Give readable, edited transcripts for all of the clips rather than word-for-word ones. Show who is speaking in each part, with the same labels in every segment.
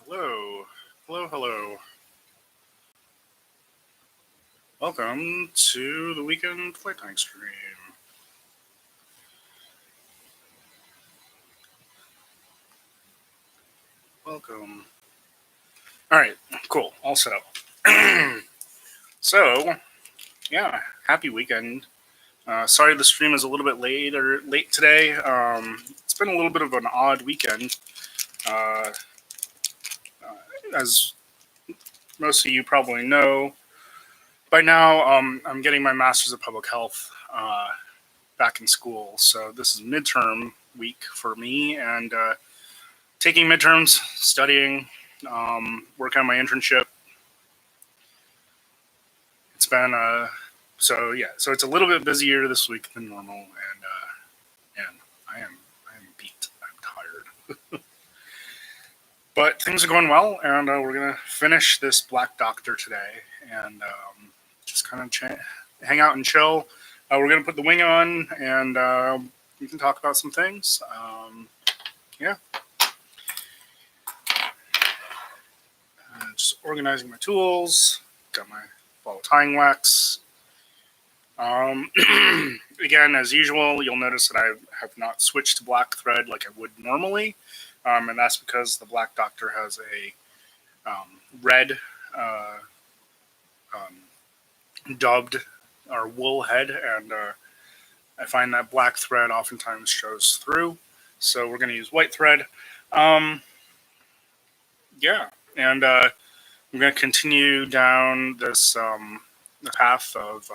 Speaker 1: Hello. Hello, hello. Welcome to the weekend playtime stream. Welcome. All right, cool. All set up. So, yeah, happy weekend. Sorry the stream is a little bit late today. It's been a little bit of an odd weekend. Uh, as most of you probably know by now, I'm getting my master's of public health back in school. So this is midterm week for me, and taking midterms, studying, working on my internship. It's been so it's a little bit busier this week than normal, and I am beat. I'm tired, but things are going well, and we're gonna finish this Black Doctor today, and just kind of hang out and chill. We're gonna put the wing on, and we can talk about some things. Yeah. Just organizing my tools. Got my ball tying wax. Again, as usual, you'll notice that I have not switched to black thread like I would normally, and that's because the Black Doctor has a red dubbed or wool head, and I find that black thread oftentimes shows through. So we're going to use white thread. Yeah, and I'm going to continue down this the path of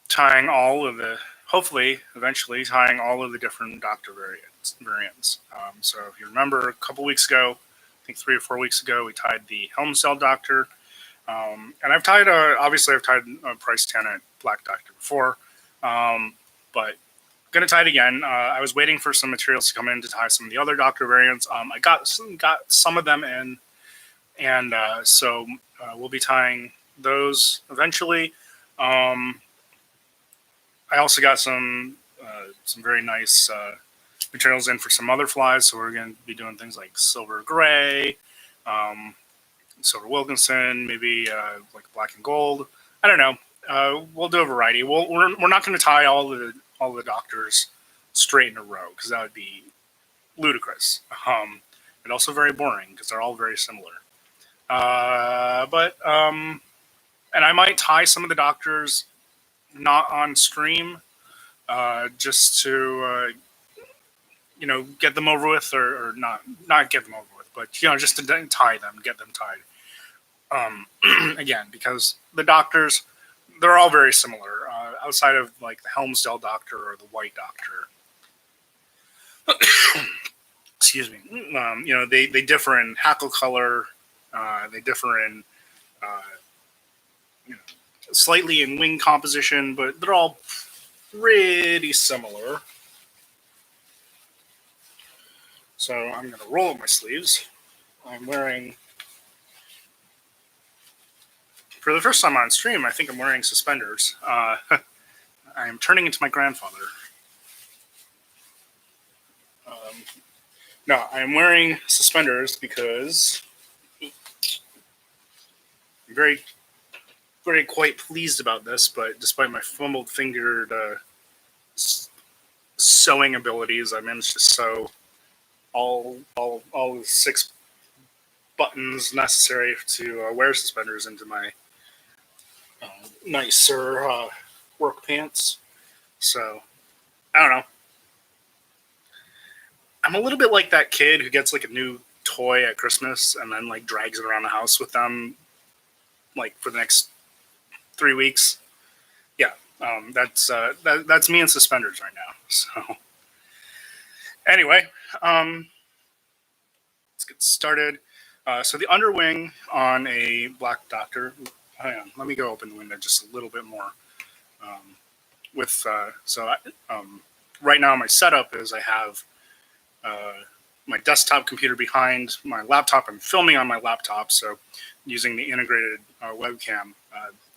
Speaker 1: tying all of the, hopefully, eventually tying all of the different Doctor variants. So if you remember, a couple weeks ago, I think 3 or 4 weeks ago, we tied the Helmsdale Doctor, and I've tied obviously I've tied a Pryce Tannat Black Doctor before, but going to tie it again. I was waiting for some materials to come in to tie some of the other Doctor variants. I got some of them in. And so we'll be tying those eventually. I also got some very nice materials in for some other flies. So we're going to be doing things like silver gray, silver Wilkinson, maybe like black and gold. I don't know. We'll do a variety. We're not going to tie all the Doctors straight in a row because that would be ludicrous. And also very boring because they're all very similar. And I might tie some of the Doctors not on stream, just to get them over with, or not get them over with, but just to tie them, get them tied. Again, because the Doctors, they're all very similar, outside of like the Helmsdale Doctor or the White Doctor. Excuse me. They differ in hackle color. They differ in, slightly in wing composition, but they're all pretty similar. So I'm going to roll up my sleeves. I'm wearing, for the first time on stream, I think I'm wearing suspenders. I am turning into my grandfather. No, I'm wearing suspenders because I'm very, very quite pleased about this, but despite my fumbled-fingered sewing abilities, I managed to sew all the 6 buttons necessary to wear suspenders into my nicer work pants. So, I don't know. I'm a little bit like that kid who gets like a new toy at Christmas and then like drags it around the house with them like for the next 3 weeks. Yeah, that's me in suspenders right now. So anyway, let's get started. So the underwing on a Black Doctor. Hang on, let me go open the window just a little bit more. Right now my setup is I have my desktop computer behind my laptop. I'm filming on my laptop, so using the integrated webcam.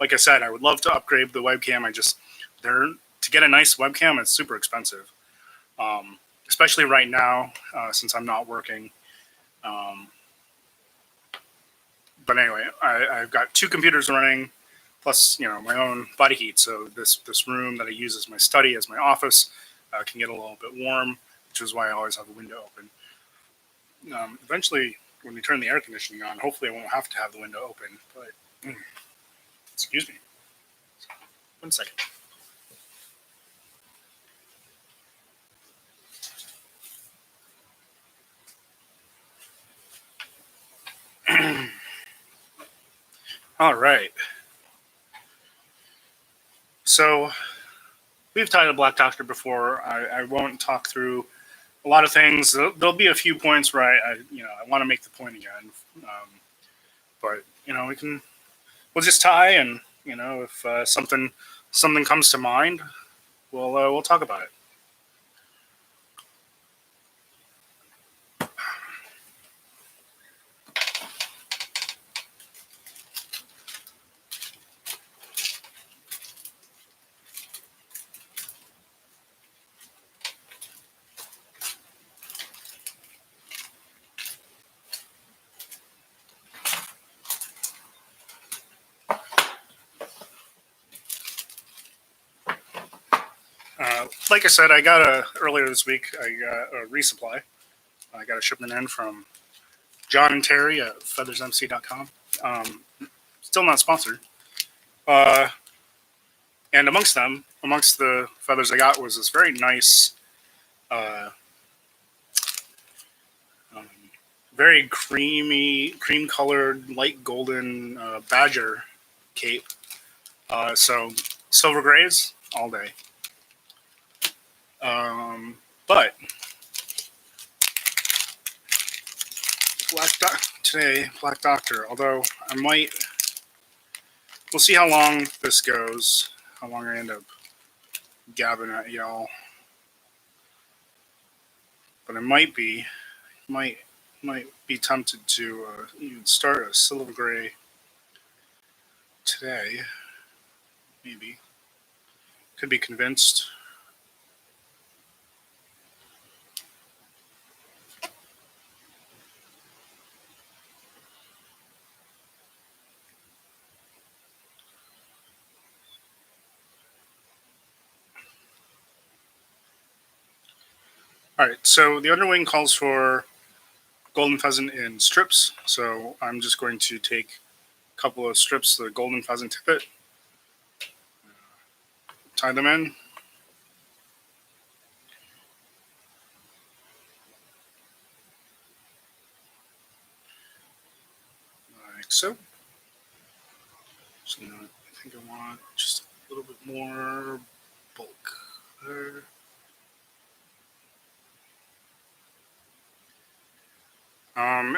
Speaker 1: Like I said, I would love to upgrade the webcam. To get a nice webcam, it's super expensive, especially right now since I'm not working. Um, but anyway, I've got two computers running, plus my own body heat. So this room that I use as my study, as my office, can get a little bit warm, which is why I always have the window open. Eventually, when we turn the air conditioning on, hopefully I won't have to have the window open. But excuse me, 1 second. All right. So we've tied a black doctor before. I won't talk through a lot of things. There'll be a few points where I want to make the point again. But we'll just tie, and if something comes to mind, we'll talk about it. Like I said, I got earlier this week. I got a resupply. I got a shipment in from John and Terry at feathersmc.com. Still not sponsored. Uh, and amongst the feathers I got was this very nice, uh, um, very cream colored, light golden badger cape. So silver grays all day. But Black Doctor. Although we'll see how long this goes. How long I end up gabbing at y'all. But I might be tempted to even start a silver gray today. Maybe could be convinced. All right, so the underwing calls for golden pheasant in strips. So I'm just going to take a couple of strips of the golden pheasant tippet, tie them in. Like so. So now I think I want just a little bit more bulk there.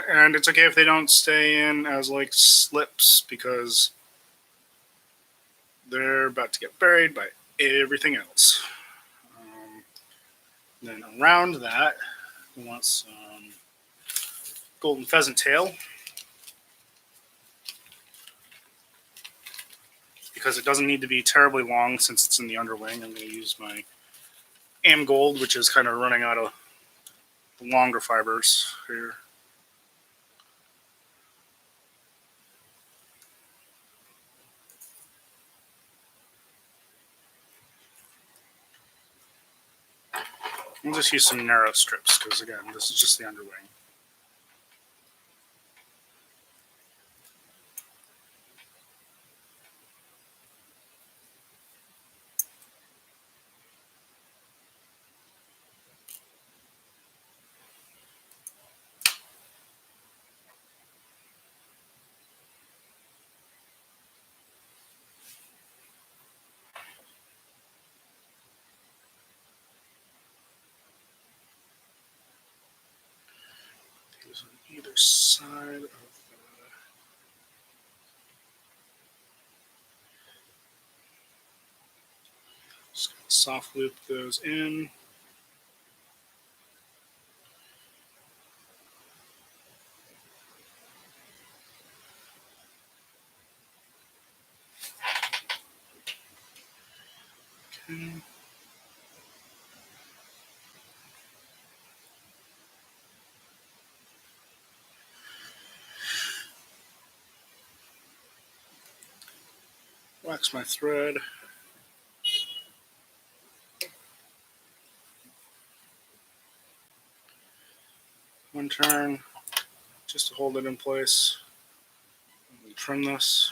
Speaker 1: And it's okay if they don't stay in as like slips because they're about to get buried by everything else. Then around that, we want some golden pheasant tail because it doesn't need to be terribly long since it's in the underwing. I'm going to use my Am Gold, which is kind of running out of the longer fibers here. We'll just use some narrow strips because, again, this is just the underwing. These on either side of the... Just gonna soft loop those in. Okay. Wax my thread. One turn, just to hold it in place. Trim this.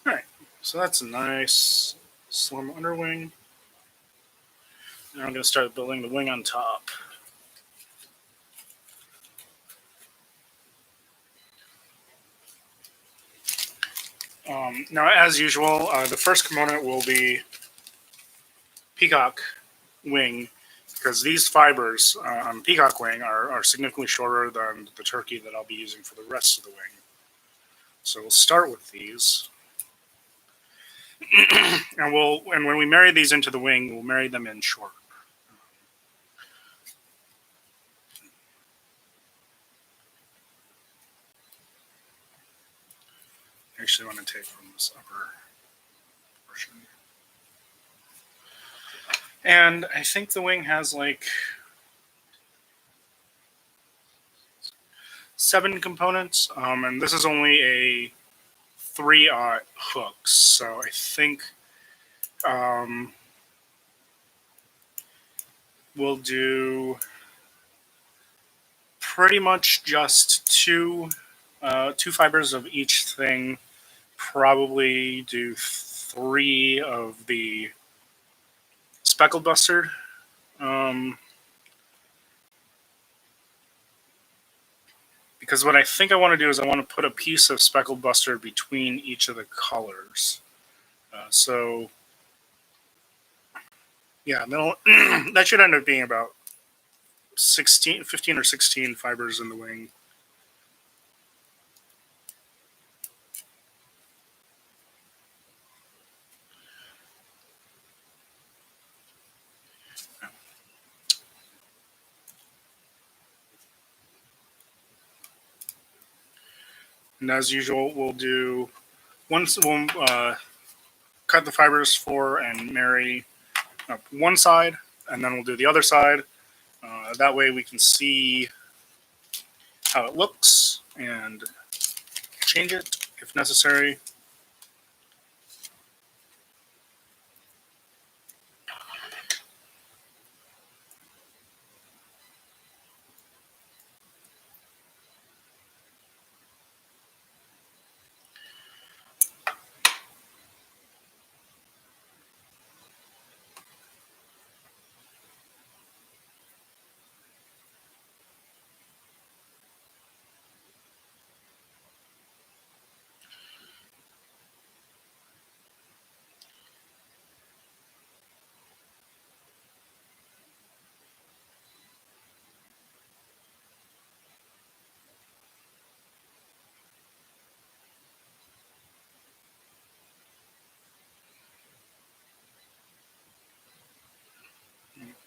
Speaker 1: All right, so that's a nice slim underwing. Now I'm going to start building the wing on top. Now, as usual, the first component will be peacock wing, because these fibers on peacock wing are significantly shorter than the turkey that I'll be using for the rest of the wing. So we'll start with these. And when we marry these into the wing, we'll marry them in short. I actually want to take from this upper portion. And I think the wing has like 7 components, and this is only a 3/0 hooks. So I think we'll do pretty much just two fibers of each thing. Probably do 3 of the speckled bustard. Because what I think I want to do is I want to put a piece of speckled bustard between each of the colors. So, yeah, that should end up being about 15 or 16 fibers in the wing. And as usual, we'll cut the fibers for and marry up one side, and then we'll do the other side. That way we can see how it looks and change it if necessary.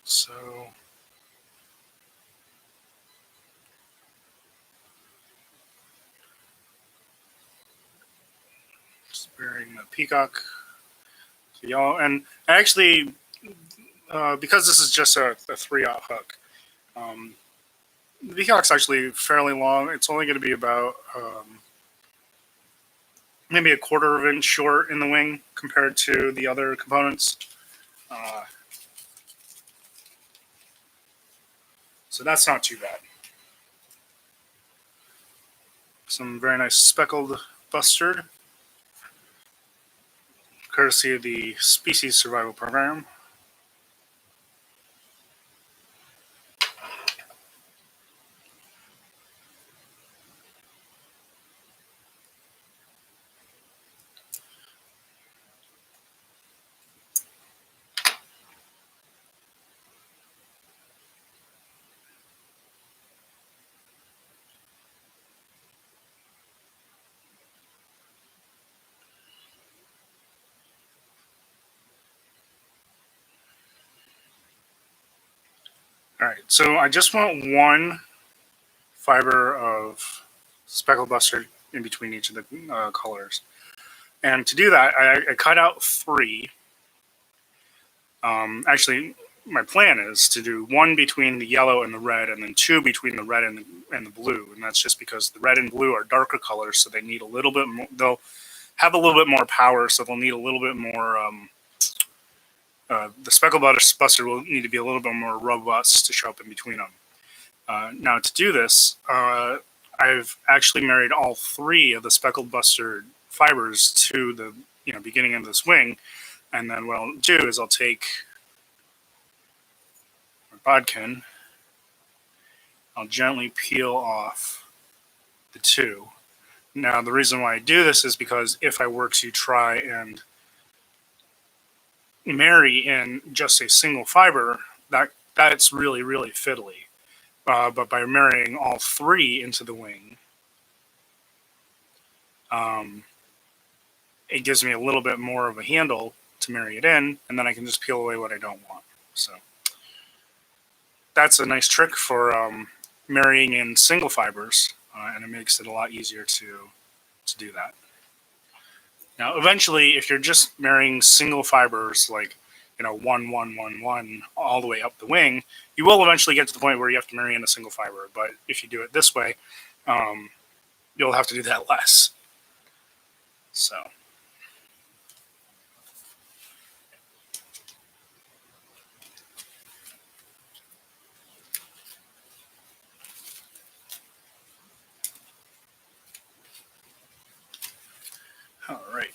Speaker 1: So just burying the peacock. Y'all, and actually, because this is just a 3/0 hook, the peacock's actually fairly long. It's only going to be about maybe a 1/4 of an inch short in the wing compared to the other components. So that's not too bad. Some very nice speckled bustard, courtesy of the Species Survival Program. All right, so I just want one fiber of speckled buster in between each of the colors. And to do that, I cut out three. Actually, my plan is to do one between the yellow and the red, and then two between the red and the blue. And that's just because the red and blue are darker colors, so they need a little bit more. They'll have a little bit more power, so they'll need a little bit more. The speckled buster will need to be a little bit more robust to show up in between them. Now, to do this, I've actually married all three of the speckled buster fibers to the beginning of this wing, and then what I'll do is I'll take my bodkin, I'll gently peel off the two. Now, the reason why I do this is because if I were to try and marry in just a single fiber, that's really, really fiddly. But by marrying all three into the wing, it gives me a little bit more of a handle to marry it in, and then I can just peel away what I don't want. So that's a nice trick for marrying in single fibers, and it makes it a lot easier to do that. Now, eventually, if you're just marrying single fibers, like 1, 1, 1, 1, all the way up the wing, you will eventually get to the point where you have to marry in a single fiber. But if you do it this way, you'll have to do that less. So. All right.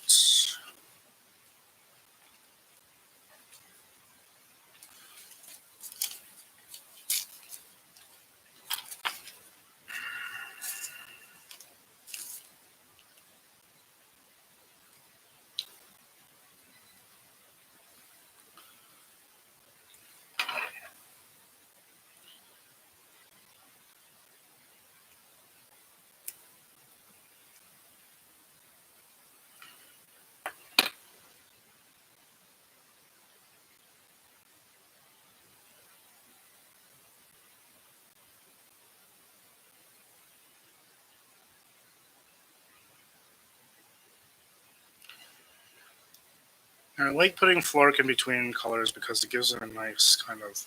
Speaker 1: I like putting Floric in between colors because it gives it a nice kind of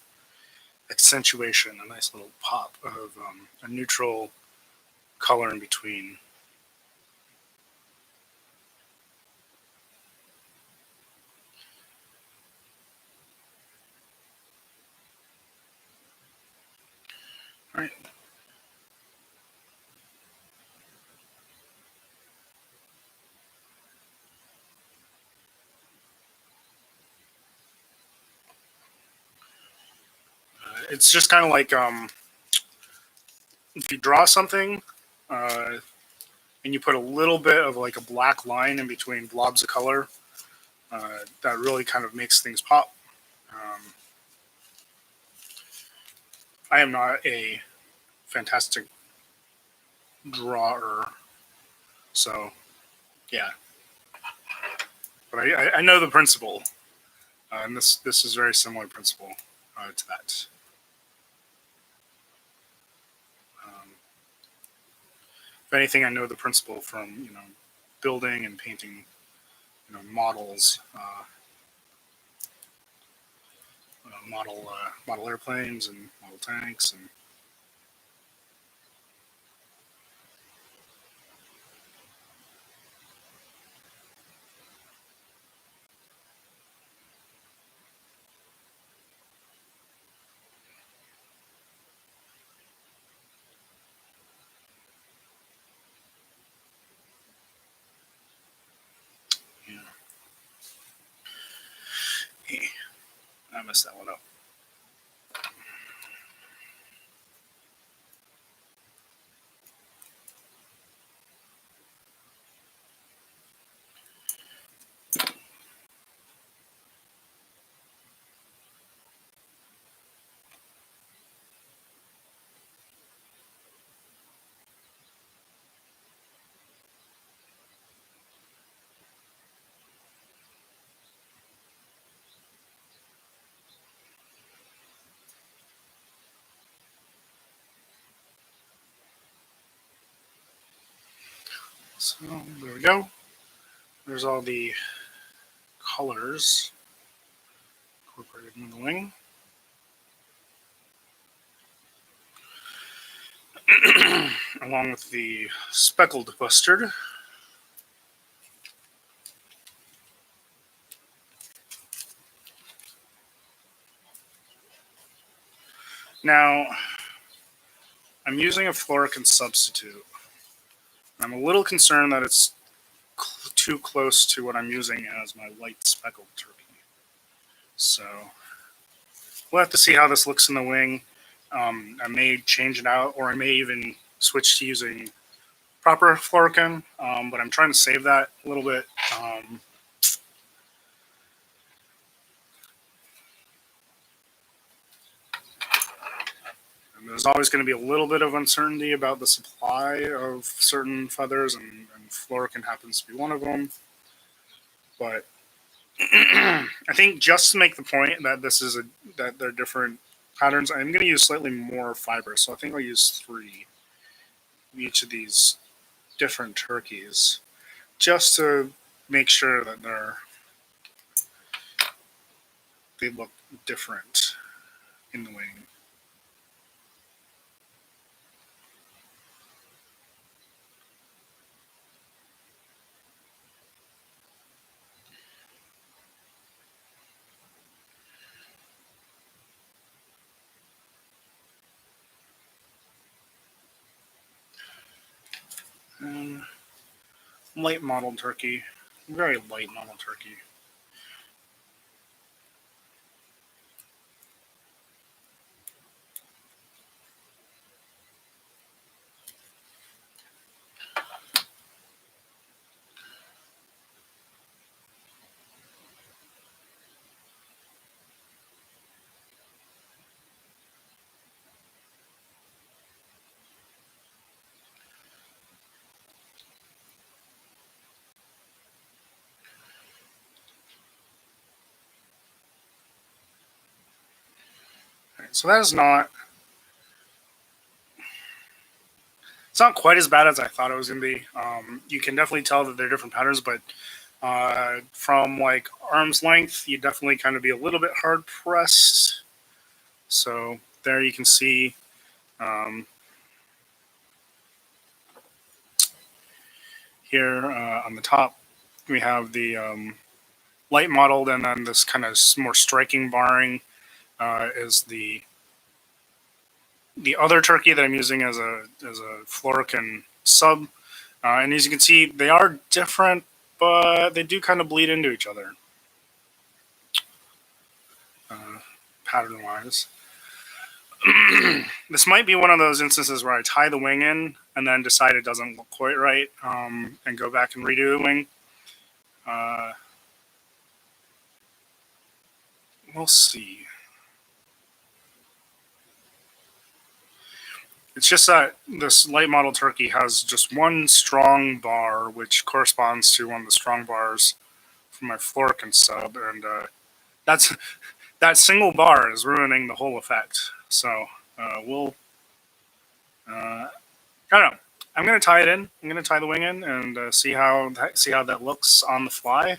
Speaker 1: accentuation, a nice little pop of a neutral color in between. All right. It's just kind of like if you draw something and you put a little bit of like a black line in between blobs of color, that really kind of makes things pop. I am not a fantastic drawer, so yeah, but I know the principle, and this is very similar principle to that. If anything, I know the principle from building and painting models, model airplanes and model tanks and. Yeah. Hey, I messed that one up. So there we go. There's all the colors incorporated in the wing. Along with the speckled bustard. Now, I'm using a fluorocarbon substitute. I'm a little concerned that it's too close to what I'm using as my white speckled turkey. So we'll have to see how this looks in the wing. I may change it out, or I may even switch to using proper fluorocarbon, but I'm trying to save that a little bit. There's always going to be a little bit of uncertainty about the supply of certain feathers, and fluorocarbon happens to be one of them. But I think just to make the point that that they're different patterns, I'm going to use slightly more fiber. So I think I'll use 3 of each of these different turkeys, just to make sure that they look different in the wing. And light model turkey, very light model turkey. Right, so that is not. It's not quite as bad as I thought it was going to be. You can definitely tell that they're different patterns, but from like arm's length, you definitely kind of be a little bit hard pressed. So there you can see here on the top, we have the light modeled, and then this kind of more striking barring is the other turkey that I'm using as a fluorocarbon sub. And as you can see, they are different, but they do kind of bleed into each other pattern wise. This might be one of those instances where I tie the wing in and then decide it doesn't look quite right, and go back and redo the wing. We'll see. It's just that this light model turkey has just one strong bar, which corresponds to one of the strong bars from my fluorocarbon sub, and that's that single bar is ruining the whole effect. So we'll, I don't know. I'm gonna tie it in. I'm gonna tie the wing in and see how that looks on the fly.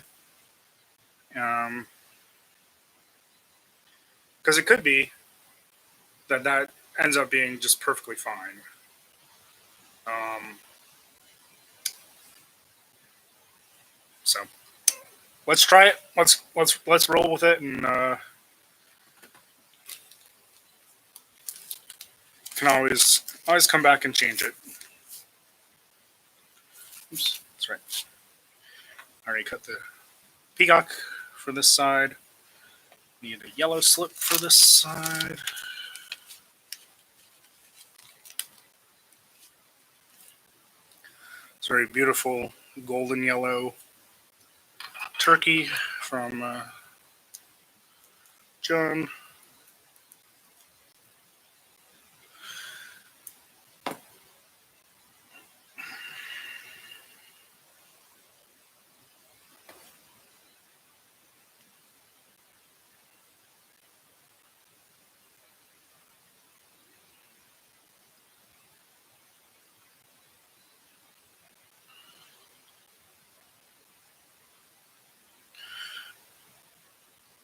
Speaker 1: Because it could be that ends up being just perfectly fine. So let's try it. Let's roll with it, and can always come back and change it. Oops, that's right. I already cut the peacock for this side. Need a yellow slip for this side. It's very beautiful golden yellow turkey from John.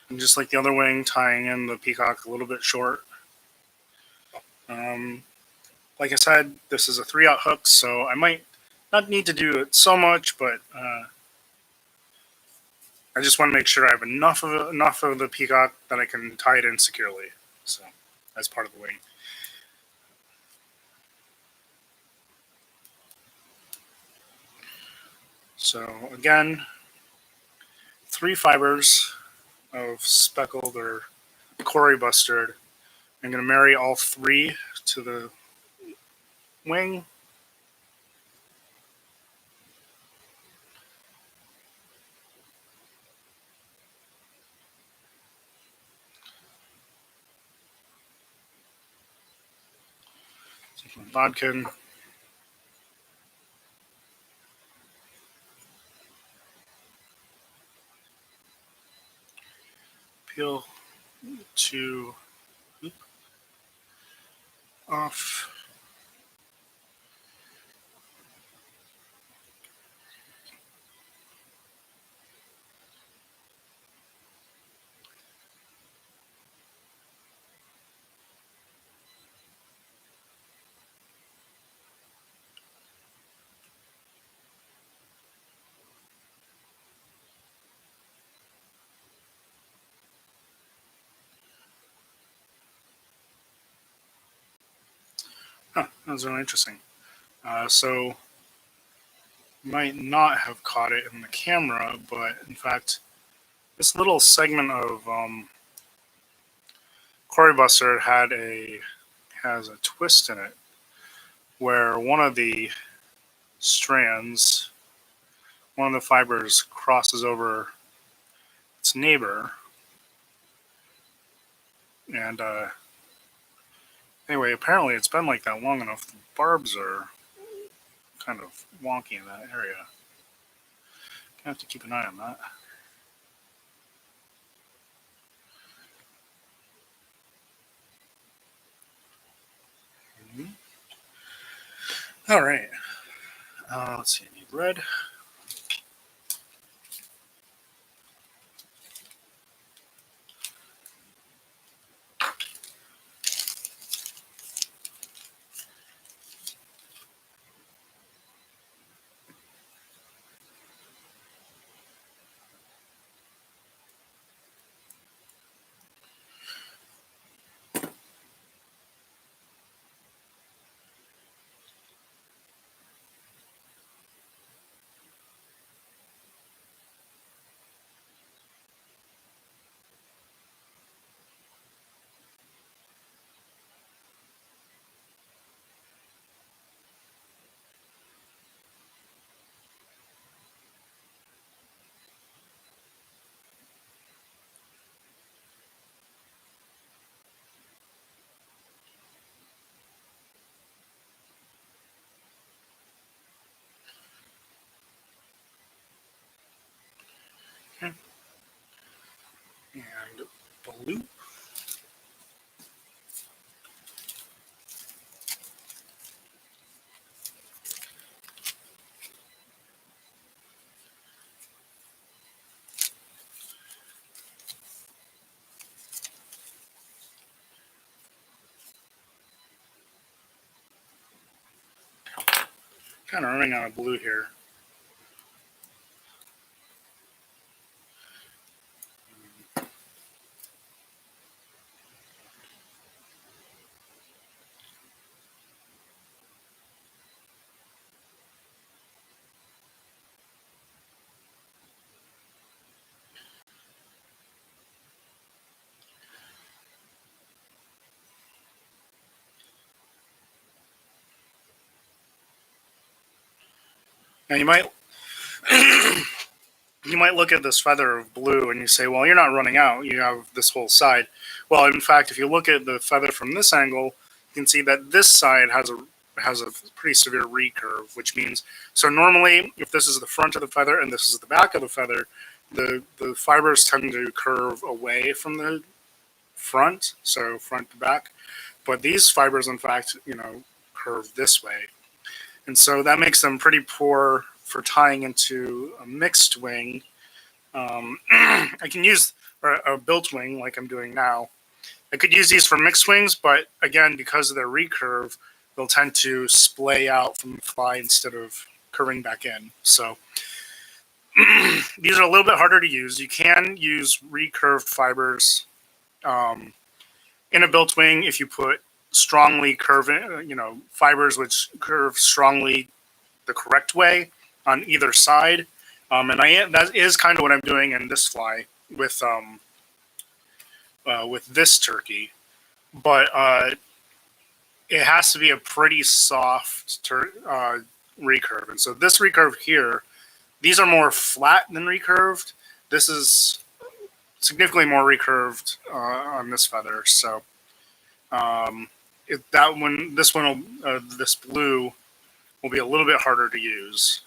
Speaker 1: And just like the other wing, tying in the peacock a little bit short. Like I said, this is a 3/0 hook, so I might not need to do it so much, but I just want to make sure I have enough of the peacock that I can tie it in securely. So that's part of the wing. So again, 3 fibers of speckled or Cory bustard. I'm going to marry all 3 to the wing. Take my bodkin. Peel 2 off. Huh, that was really interesting. So might not have caught it in the camera, but in fact, this little segment of Cory bustard has a twist in it, where one of the strands, one of the fibers crosses over its neighbor, and anyway, apparently it's been like that long enough. The barbs are kind of wonky in that area. I have to keep an eye on that. Mm-hmm. All right. Let's see. I need red. Okay. And blue. Kind of running out of blue here. Now you might look at this feather of blue and you say, well, you're not running out. You have this whole side. Well, in fact, if you look at the feather from this angle, you can see that this side has a pretty severe recurve, which means, so normally if this is the front of the feather and this is the back of the feather, the fibers tend to curve away from the front, so front to back. But these fibers, in fact, curve this way. And so that makes them pretty poor for tying into a mixed wing. I can use or a built wing like I'm doing now. I could use these for mixed wings, but again, because of their recurve, they'll tend to splay out from the fly instead of curving back in. So these are a little bit harder to use. You can use recurved fibers um, in a built wing if you put strongly curving, fibers which curve strongly the correct way on either side. And that is kind of what I'm doing in this fly with this turkey, but it has to be a pretty soft recurve. And so this recurve here, these are more flat than recurved. This is significantly more recurved on this feather. So this blue will be a little bit harder to use.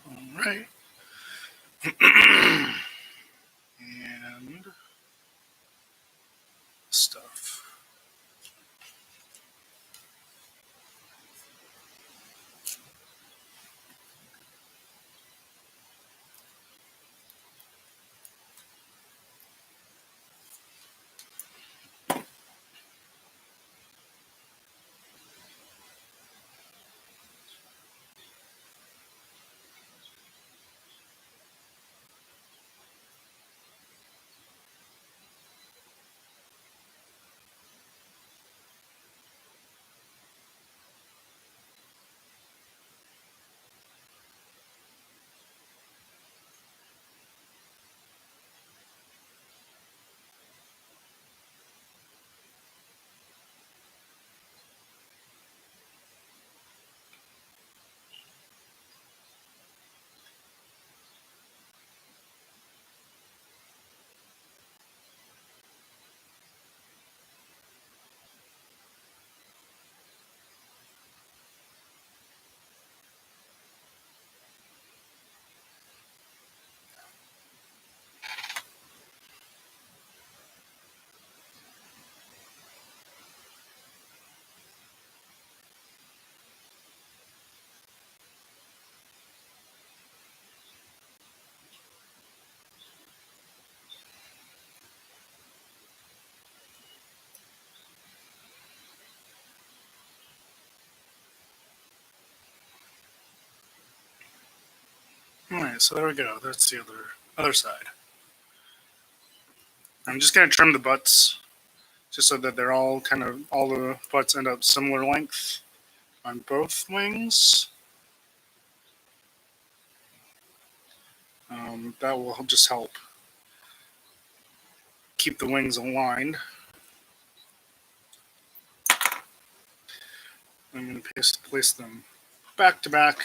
Speaker 1: All right. And stuff. All right, so there we go. That's the other side. I'm just gonna trim the butts just so that they're all all the butts end up similar length on both wings. That will just help keep the wings aligned. I'm going to place them back to back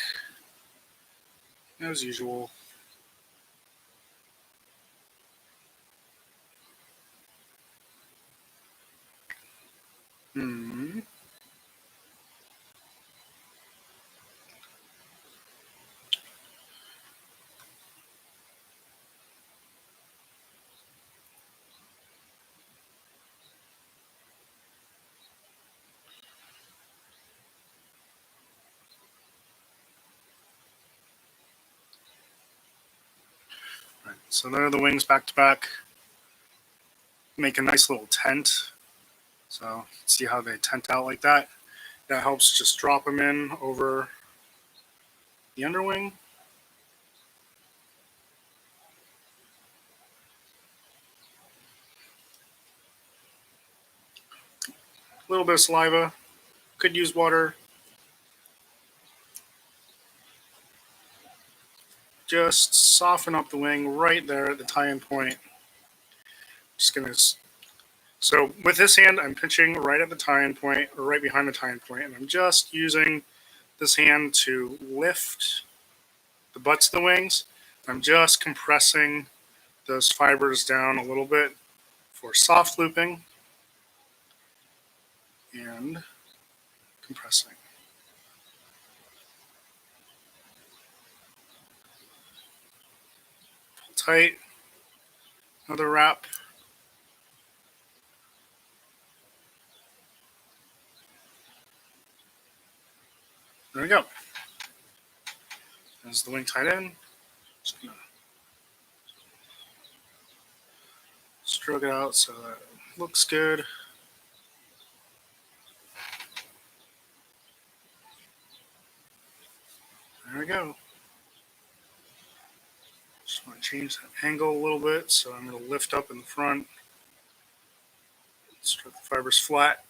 Speaker 1: as usual. Hmm. So there are the wings back to back. Make a nice little tent. So see how they tent out like that. That helps just drop them in over the underwing. A little bit of saliva. Could use water. Just soften up the wing right there at the tie-in point. Just gonna. So with this hand, I'm pinching right at the tie-in point, or right behind the tie-in point, and I'm just using this hand to lift the butts of the wings. I'm just compressing those fibers down a little bit for soft looping and compressing. Pull tight. Another wrap. There we go. There's the wing tied in. Just gonna stroke it out so that it looks good. There we go. Just want to change that angle a little bit, so I'm going to lift up in the front. Stroke the fibers flat.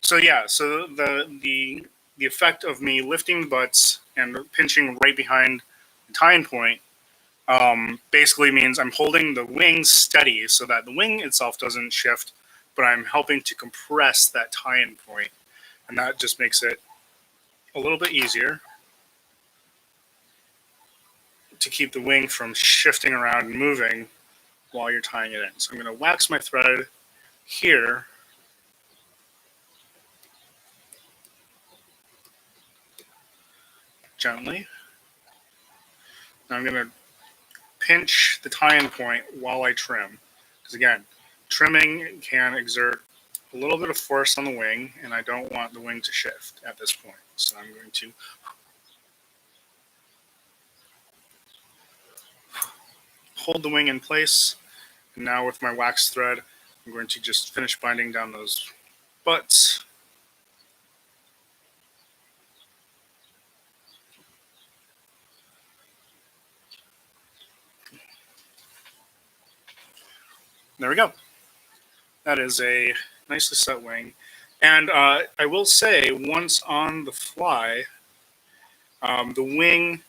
Speaker 1: So yeah, so the effect of me lifting the butts and pinching right behind the tie-in point basically means I'm holding the wing steady so that the wing itself doesn't shift, but I'm helping to compress that tie-in point, and that just makes it a little bit easier to keep the wing from shifting around and moving while you're tying it in. So I'm going to wax my thread here. Gently. Now I'm going to pinch the tie-in point while I trim. Because again, trimming can exert a little bit of force on the wing, and I don't want the wing to shift at this point. So I'm going to hold the wing in place. And now with my wax thread, I'm going to just finish binding down those butts. There we go. That is a nicely set wing. And I will say, once on the fly, the wing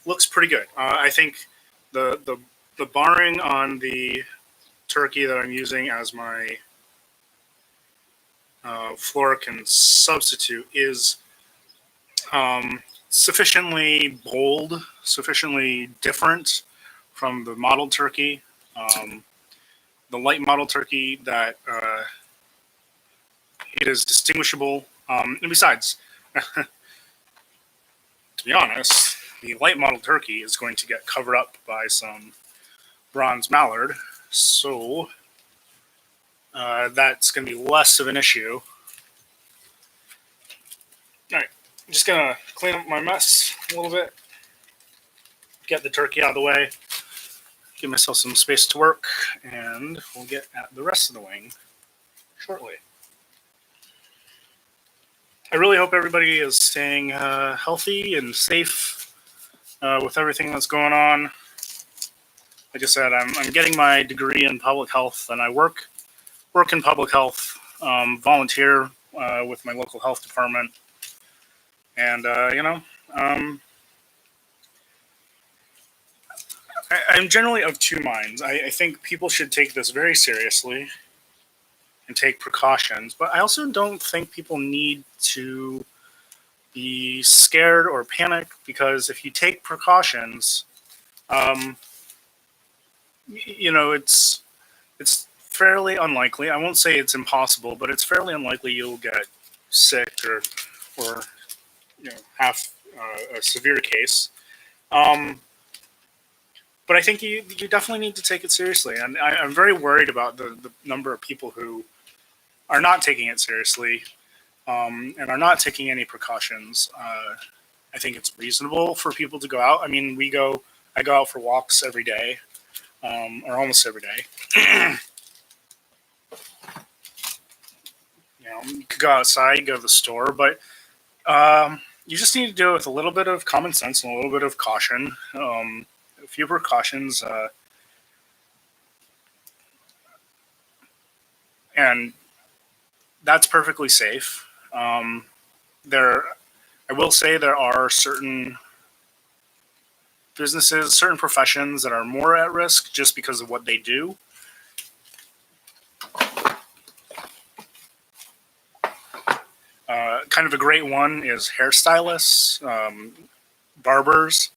Speaker 1: looks pretty good. I think the barring on the turkey that I'm using as my Florican substitute is sufficiently bold, sufficiently different from the model turkey. The light model turkey that it is distinguishable. And besides, to be honest, the light model turkey is going to get covered up by some bronze mallard, so that's going to be less of an issue. All right, I'm just going to clean up my mess a little bit, get the turkey out of the way, give myself some space to work, and we'll get at the rest of the wing shortly. I really hope everybody is staying healthy and safe with everything that's going on. Like I said, I'm getting my degree in public health, and I work in public health, volunteer with my local health department, and I'm generally of two minds. I think people should take this very seriously and take precautions, but I also don't think people need to be scared or panic, because if you take precautions, it's fairly unlikely. I won't say it's impossible, but it's fairly unlikely you'll get sick or have a severe case. But I think you definitely need to take it seriously, and I'm very worried about the number of people who are not taking it seriously. and are not taking any precautions, I think it's reasonable for people to go out. I mean, I go out for walks every day, or almost every day. You could go outside, go to the store, but you just need to do it with a little bit of common sense and a little bit of caution. A few precautions, and that's perfectly safe. There, I will say there are certain businesses, certain professions that are more at risk just because of what they do. Kind of a great one is hairstylists, barbers,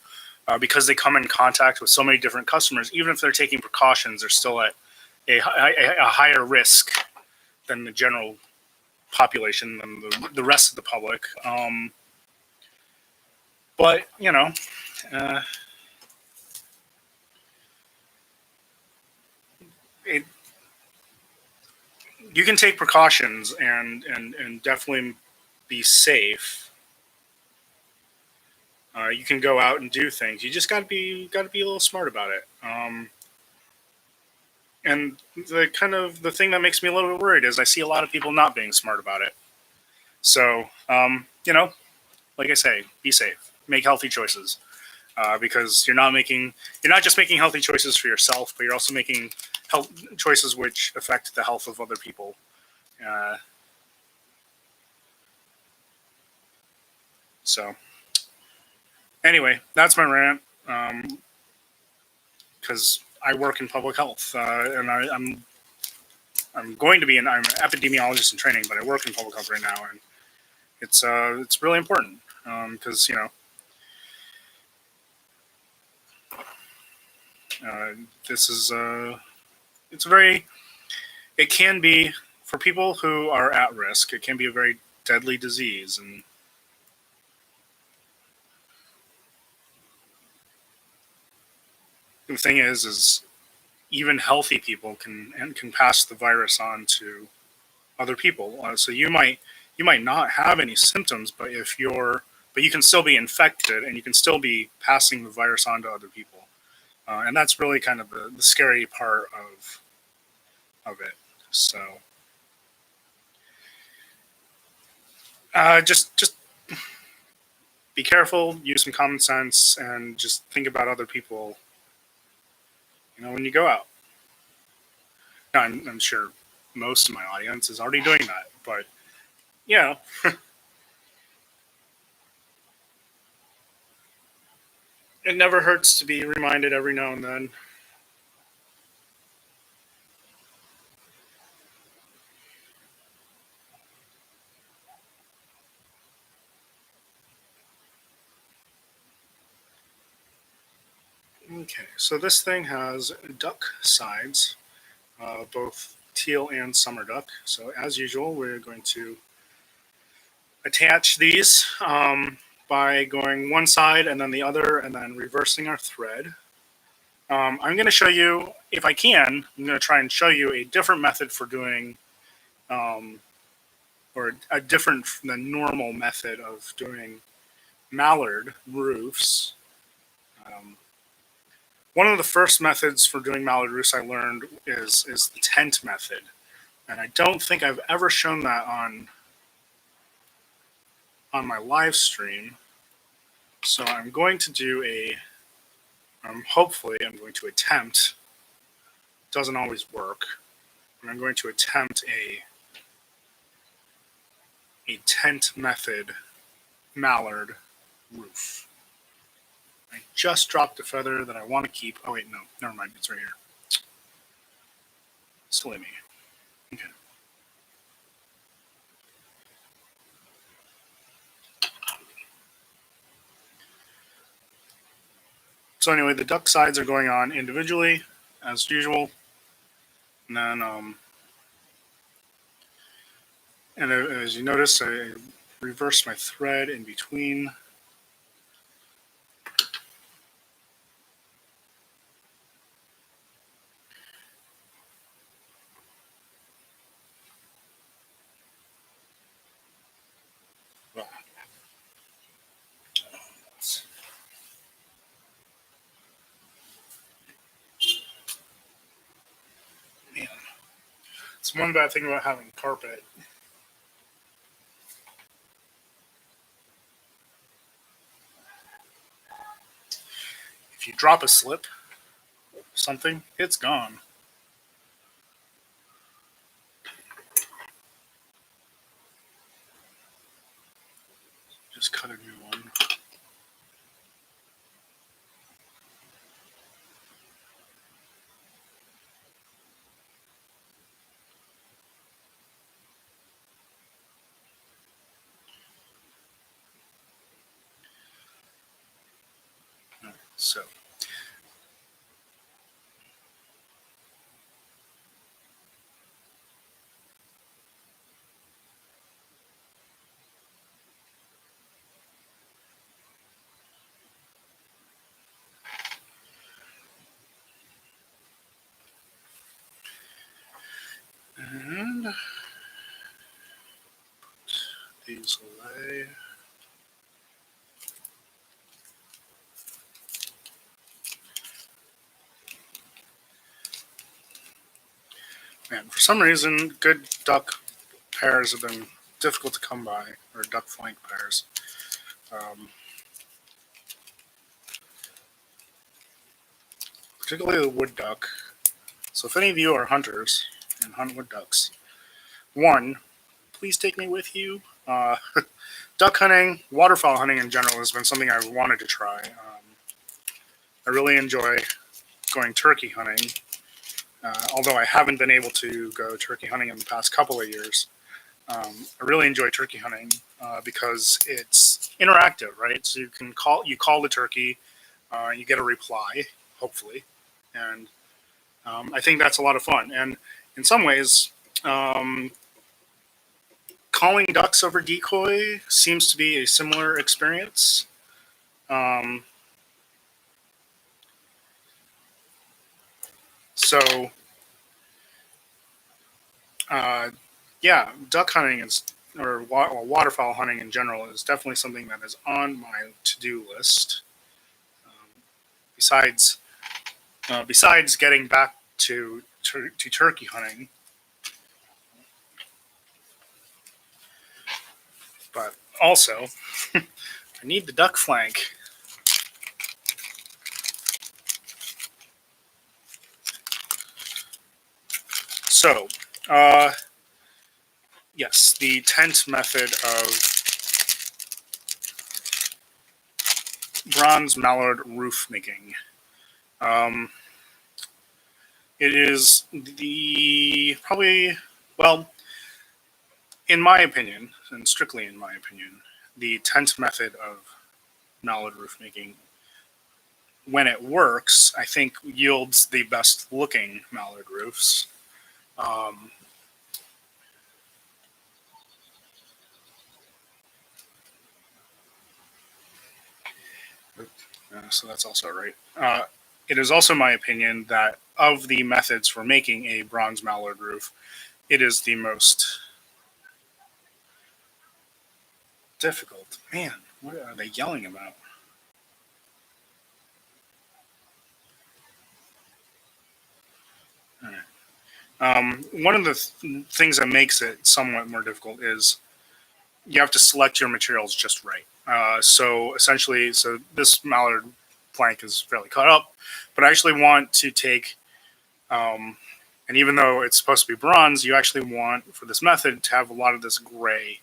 Speaker 1: because they come in contact with so many different customers. Even if they're taking precautions, they're still at a higher risk than the general population, than the rest of the public. But uh, it, you can take precautions and definitely be safe. You can go out and do things. You just got to be a little smart about it. And the thing that makes me a little bit worried is I see a lot of people not being smart about it. So like I say, be safe, make healthy choices, because you're not just making healthy choices for yourself, but you're also making health choices which affect the health of other people. Uh, so anyway, that's my rant. Because I work in public health, and I'm going to be I'm an epidemiologist in training, but I work in public health right now, and it's really important, because this is it's very it can be, for people who are at risk, it can be a very deadly disease. And the thing is even healthy people can pass the virus on to other people. So you might not have any symptoms, but you can still be infected, and you can still be passing the virus on to other people. And that's really kind of the scary part of it. So just be careful, use some common sense, and just think about other people. When you go out. Now, I'm sure most of my audience is already doing that, but yeah, it never hurts to be reminded every now and then. Okay, so this thing has duck sides, both teal and summer duck. So as usual, we're going to attach these, by going one side and then the other, and then reversing our thread. I'm going to show you, if I can, I'm going to try and show you a different method for doing, um, or a different than normal method of doing mallard roofs. Um, One of the first methods for doing mallard roofs I learned is the tent method, and I don't think I've ever shown that on my live stream. So I'm going to do hopefully I'm going to attempt. It doesn't always work, but I'm going to attempt a tent method mallard roof. I just dropped a feather that I want to keep. Oh wait, no, never mind. It's right here. Silly me. Okay. So anyway, the duck sides are going on individually, as usual, and then as you notice, I reversed my thread in between. Well, man, it's one bad thing about having carpet. If you drop a slip, something, it's gone. Just cut a new one. So, and these away. Man, for some reason, good duck pairs have been difficult to come by, or duck flank pairs. Particularly the wood duck. So if any of you are hunters and hunt wood ducks, one, please take me with you. Duck hunting, waterfowl hunting in general has been something I've wanted to try. I really enjoy going turkey hunting, although I haven't been able to go turkey hunting in the past couple of years. I really enjoy turkey hunting because it's interactive, right? So you call the turkey, you get a reply, hopefully, and I think that's a lot of fun. And in some ways, calling ducks over decoy seems to be a similar experience. Um, so, uh, yeah, duck hunting is, or waterfowl hunting in general is definitely something that is on my to-do list. Um, besides, besides getting back to turkey hunting, but also I need the duck flank. So, uh, yes, the tent method of bronze mallard roof making. Um, it is the probably, well, in my opinion, and strictly in my opinion, the tent method of mallard roof making, when it works, I think yields the best looking mallard roofs. Um, so that's also right. It is also my opinion that of the methods for making a bronze mallard roof, it is the most difficult. Man, what are they yelling about? All right. One of the things that makes it somewhat more difficult is you have to select your materials just right. So essentially, so this mallard plank is fairly cut up, but I actually want to take, and even though it's supposed to be bronze, you actually want for this method to have a lot of this gray.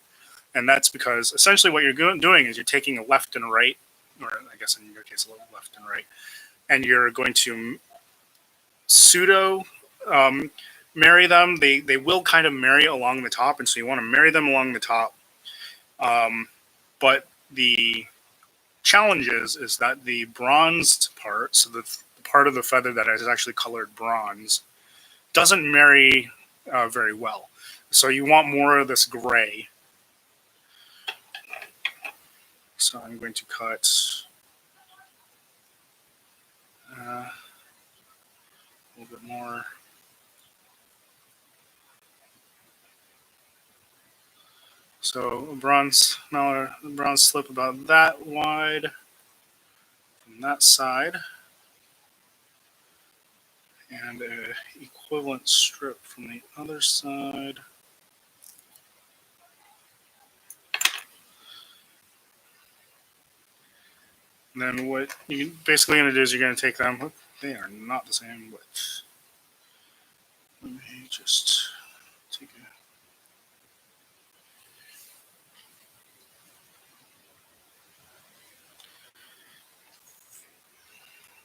Speaker 1: And that's because essentially what you're doing is you're taking a left and a right, or I guess in your case, a little left and right, and you're going to pseudo um, marry them. They will kind of marry along the top, and so you want to marry them along the top. But the challenge is that the bronzed part, so the part of the feather that is actually colored bronze, doesn't marry very well. So you want more of this gray. So I'm going to cut a little bit more. So a bronze slip about that wide from that side, and a equivalent strip from the other side. And then what you're basically going to do is you're going to take them. They are not the same width. Let me just take a.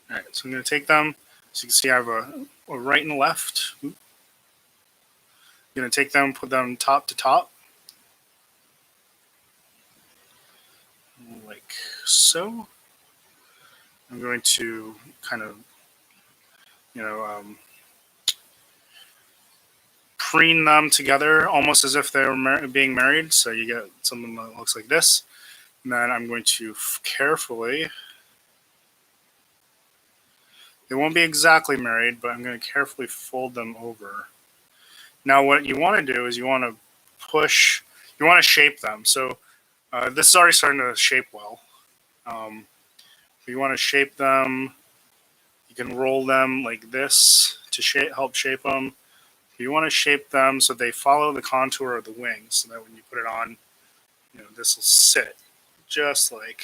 Speaker 1: All right, so I'm going to take them. So you can see I have a right and a left. I'm going to take them, put them top to top, like so. I'm going to kind of, you know, preen them together almost as if they're being married. So you get something that looks like this. And then I'm going to carefully, they won't be exactly married, but I'm going to carefully fold them over. Now, what you want to do is you want to you want to shape them. So this is already starting to shape well. You want to shape them. You can roll them like this to help shape them. You want to shape them so they follow the contour of the wing, so that when you put it on, this will sit just like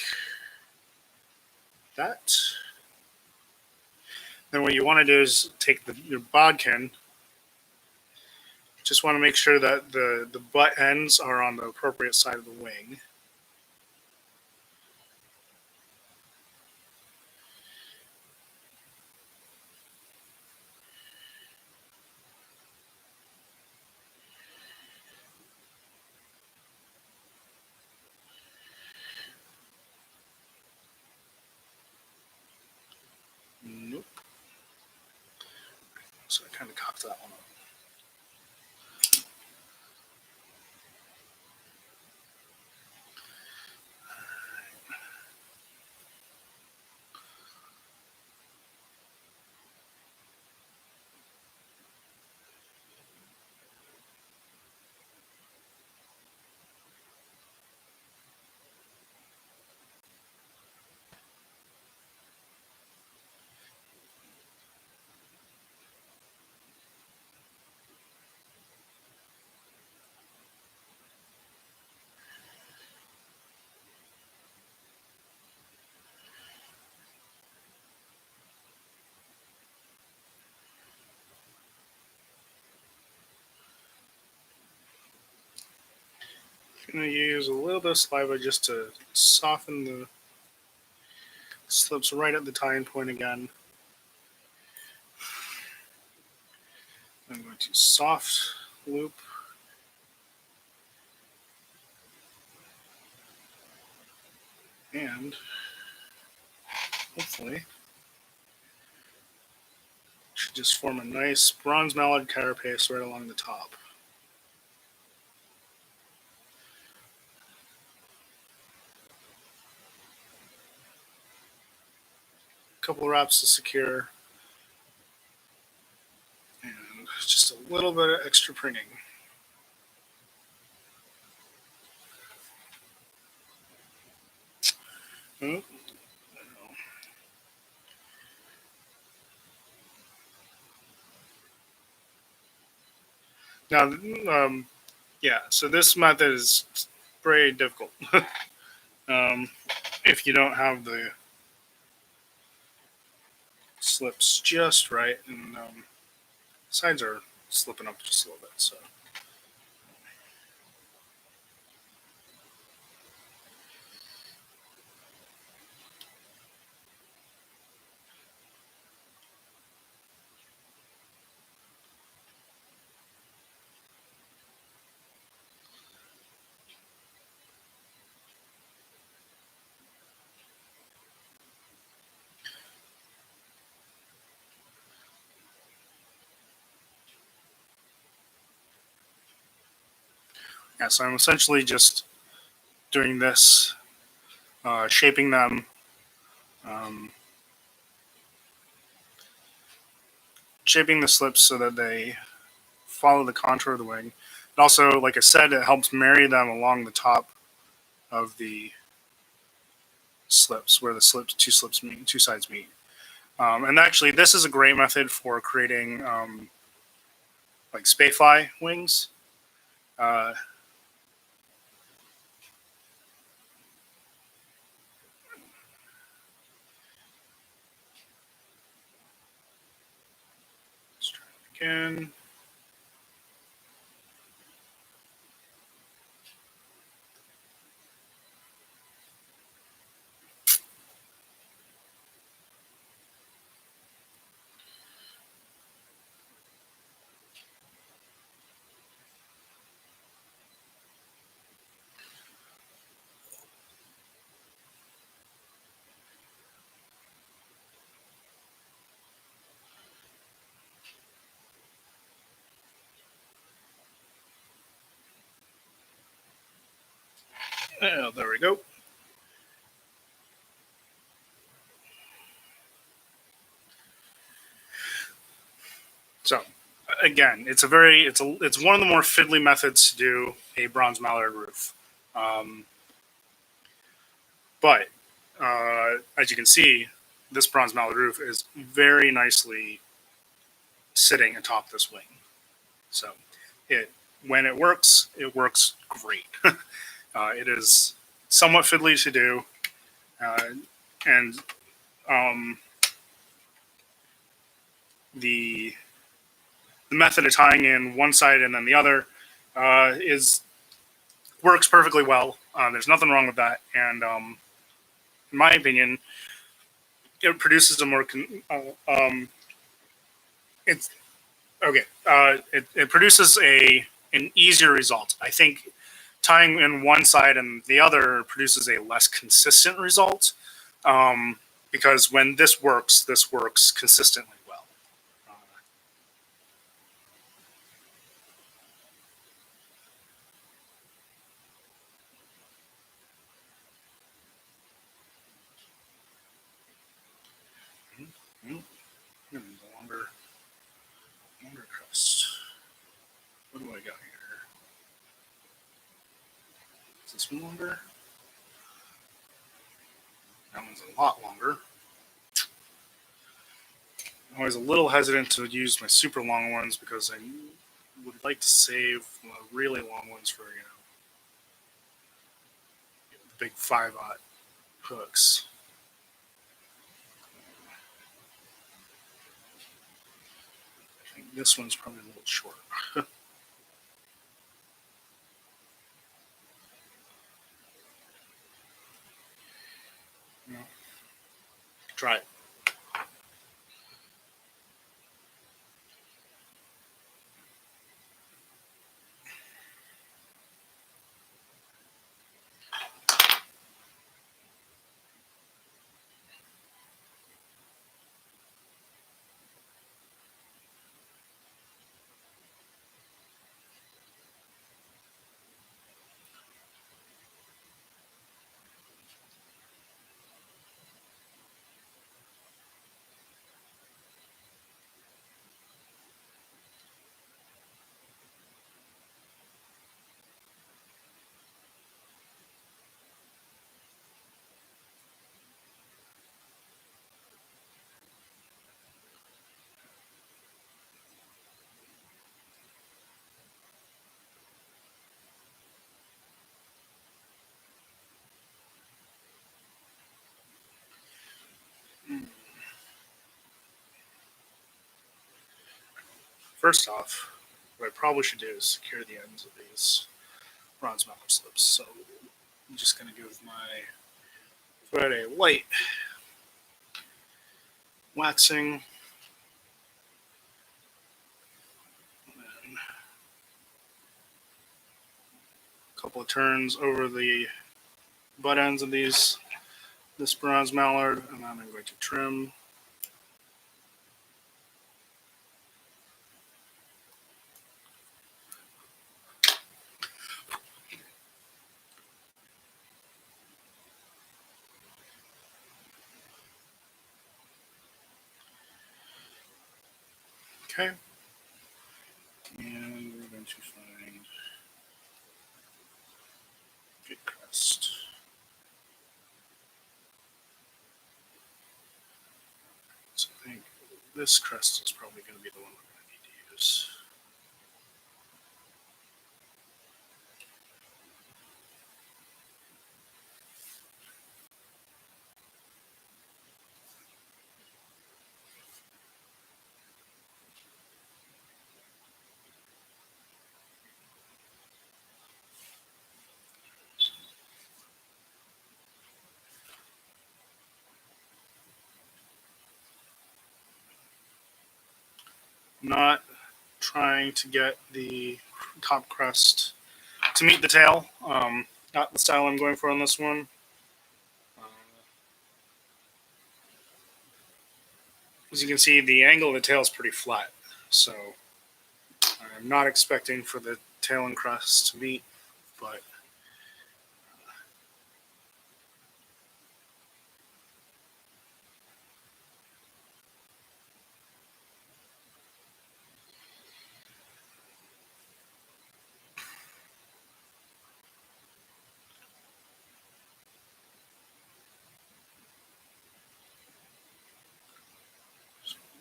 Speaker 1: that. Then what you want to do is take your bodkin. Just want to make sure that the butt ends are on the appropriate side of the wing. Nope. So I kind of cocked that one up. I'm going to use a little bit of saliva just to soften the slips right at the tying point again. I'm going to soft loop. And hopefully should just form a nice bronze mallard carapace right along the top. A couple wraps to secure. And just a little bit of extra printing. Oh. Now, yeah, so this method is very difficult. If you don't have the slips just right, and sides are slipping up just a little bit, so. Yeah, so I'm essentially just doing this, shaping them, um, shaping the slips so that they follow the contour of the wing. It also, like I said, it helps marry them along the top of the slips, where the slips, two sides meet. And actually, this is a great method for creating like spayfly wings. Uh, let's try it again. There we go. So again, it's one of the more fiddly methods to do a bronze mallard roof. Um, but as you can see, this bronze mallard roof is very nicely sitting atop this wing. So it when it works great. It is somewhat fiddly to do, uh, and um, the the method of tying in one side and then the other is works perfectly well. There's nothing wrong with that, and in my opinion, it produces a more it's okay. It produces an easier result. I think tying in one side and the other produces a less consistent result, um, because when this works consistently well. Uh, the longer crust. What do I got here? Is this one longer? That one's a lot longer. I'm always a little hesitant to use my super long ones because I would like to save really long ones for the big 5/0 hooks. I think this one's probably a little short. No. Try it. First off, what I probably should do is secure the ends of these bronze mallard slips. So I'm just going to give foot a light waxing, and then a couple of turns over the butt ends of this bronze mallard, and then I'm going to trim. Okay, and we're going to find this crest is probably going to be the one we're going to need to use. Not trying to get the top crest to meet the tail. Not the style I'm going for on this one. As you can see, the angle of the tail is pretty flat, so I'm not expecting for the tail and crest to meet, but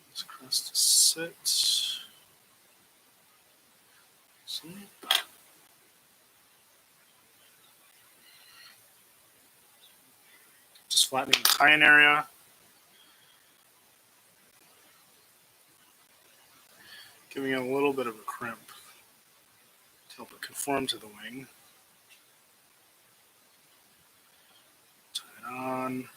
Speaker 1: this crest sits. See? Just flattening the tie-in area. Giving it a little bit of a crimp to help it conform to the wing. Tie it on.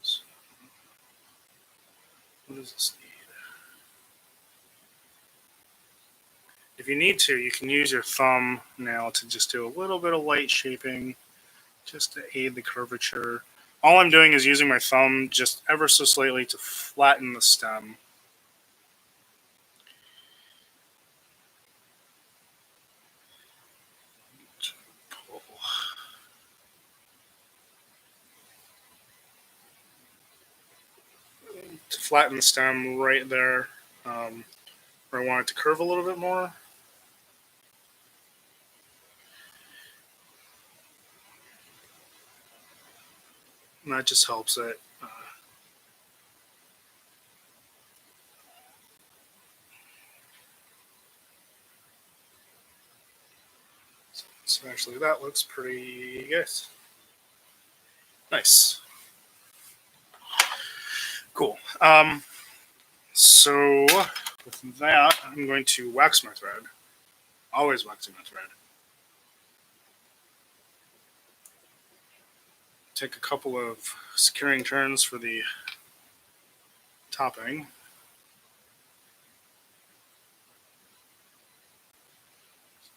Speaker 1: So, what does this need? If you need to, you can use your thumbnail to just do a little bit of light shaping just to aid the curvature. All I'm doing is using my thumb just ever so slightly to flatten the stem. To flatten the stem right there, where I want it to curve a little bit more. And that just helps it. So actually, that looks pretty good. Nice. Cool. So with that, I'm going to wax my thread. Always waxing my thread. Take a couple of securing turns for the topping.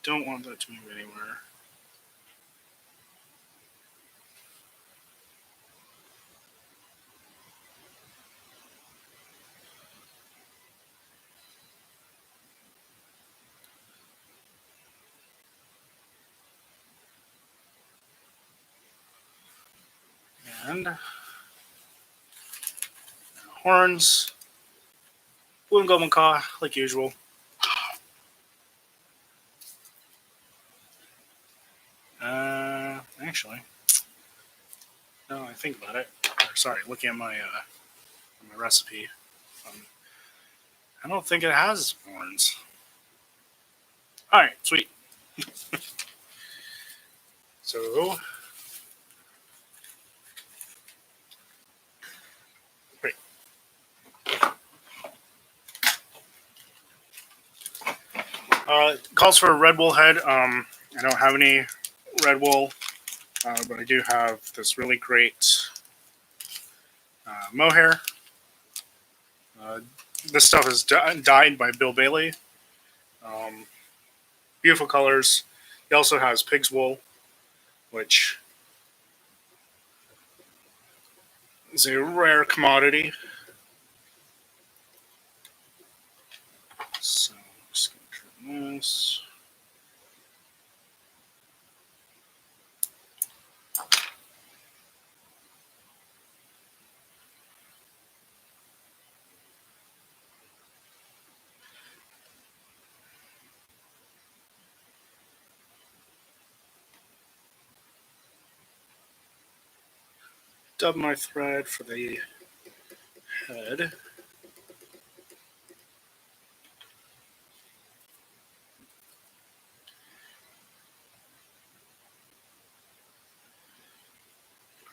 Speaker 1: Don't want that to move anywhere. And horns. Blue and gold macaw, like usual. Actually, no, I think about it. Sorry, looking at my recipe. I don't think it has horns. All right, sweet. So, great. Calls for a red wool head. I don't have any red wool, but I do have this really great mohair. This stuff is dyed by Bill Bailey. Beautiful colors. He also has pig's wool, which is a rare commodity. So I'm just going to trim this. dub my thread for the head.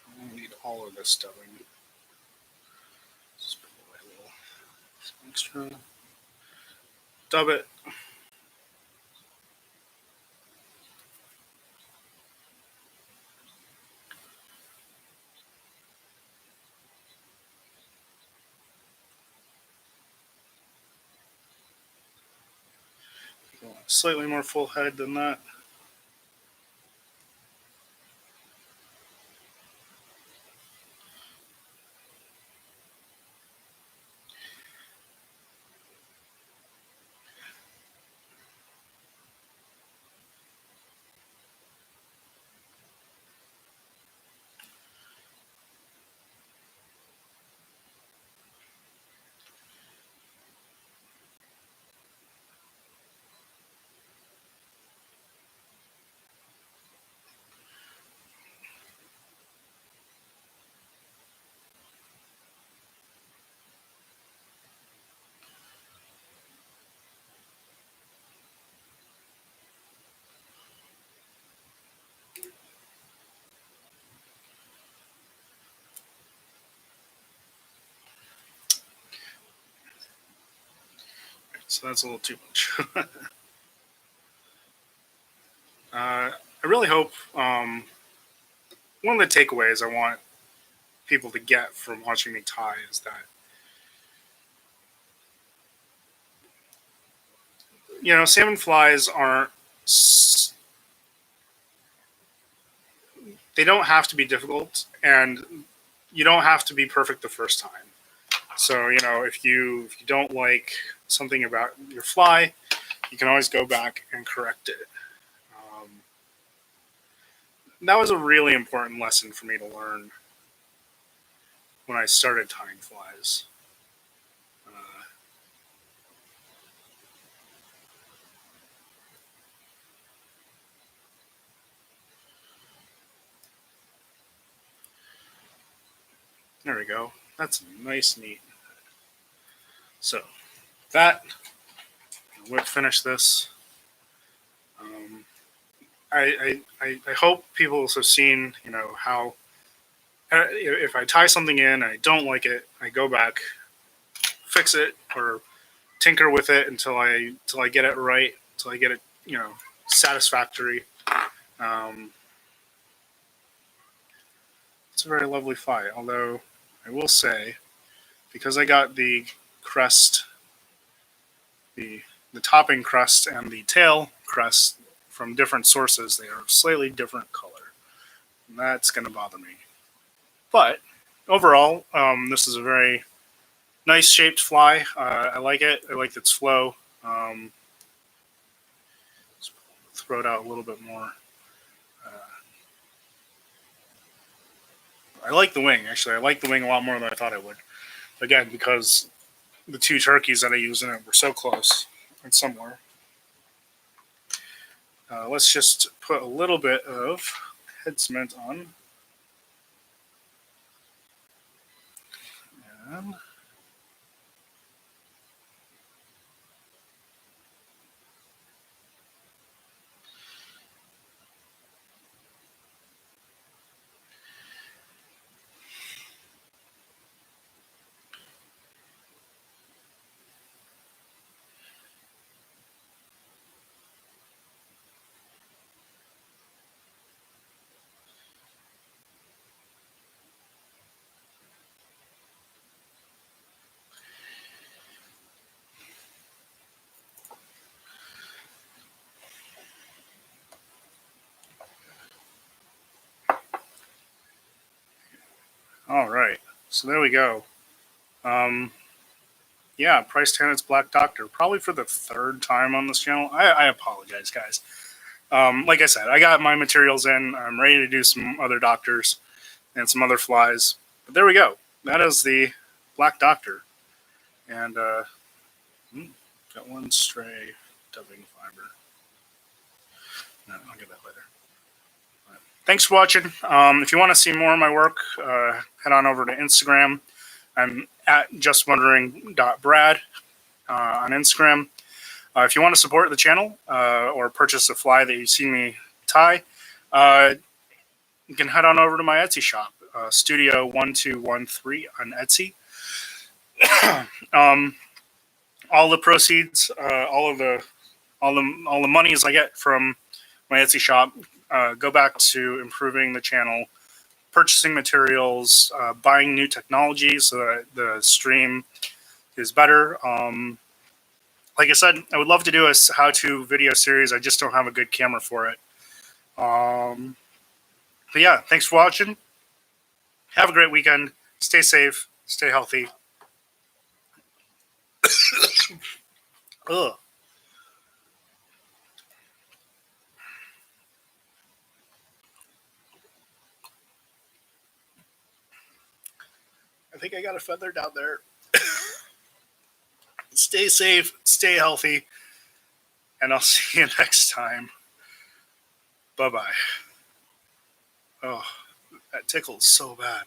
Speaker 1: I need all of this dubbing. Just put away a little extra. Dub it. Slightly more full head than that. So that's a little too much. I really hope one of the takeaways I want people to get from watching me tie is that, you know, salmon flies aren't, they don't have to be difficult, and you don't have to be perfect the first time. So, you know, if you don't like something about your fly, you can always go back and correct it. That was a really important lesson for me to learn when I started tying flies. There we go. That's nice, neat. So that we'll finish this. I hope people have seen, you know, how if I tie something in and I don't like it, I go back, fix it, or tinker with it until I get it right, until I get it, you know, satisfactory. Um, it's a very lovely fly, although I will say, because I got the crest, the topping crest and the tail crest from different sources, they are slightly different color, and that's going to bother me. But overall, this is a very nice shaped fly. I like it. I like its flow. Let's throw it out a little bit more. I like the wing, actually. I like the wing a lot more than I thought I would. Again, because the two turkeys that I used in it were so close and similar. Let's just put a little bit of head cement on. And all right, so there we go. Yeah, Pryce Tannat's Black Doctor, probably for the third time on this channel. I apologize, guys. Like I said, I got my materials in. I'm ready to do some other doctors and some other flies. But there we go. That is the Black Doctor. And got one stray dubbing fiber. No, I'll get that later. thanks for watching. If you want to see more of my work, head on over to Instagram. I'm at justwondering.brad on Instagram. If you want to support the channel or purchase a fly that you've seen me tie, you can head on over to my Etsy shop, Studio1213 on Etsy. All the proceeds, all the monies I get from my Etsy shop go back to improving the channel, purchasing materials, buying new technology so that the stream is better. Like I said, I would love to do a how-to video series. I just don't have a good camera for it. But yeah, thanks for watching. Have a great weekend. Stay safe. Stay healthy. Ugh. I think I got a feather down there. Stay safe. Stay healthy. And I'll see you next time. Bye-bye. Oh, that tickles so bad.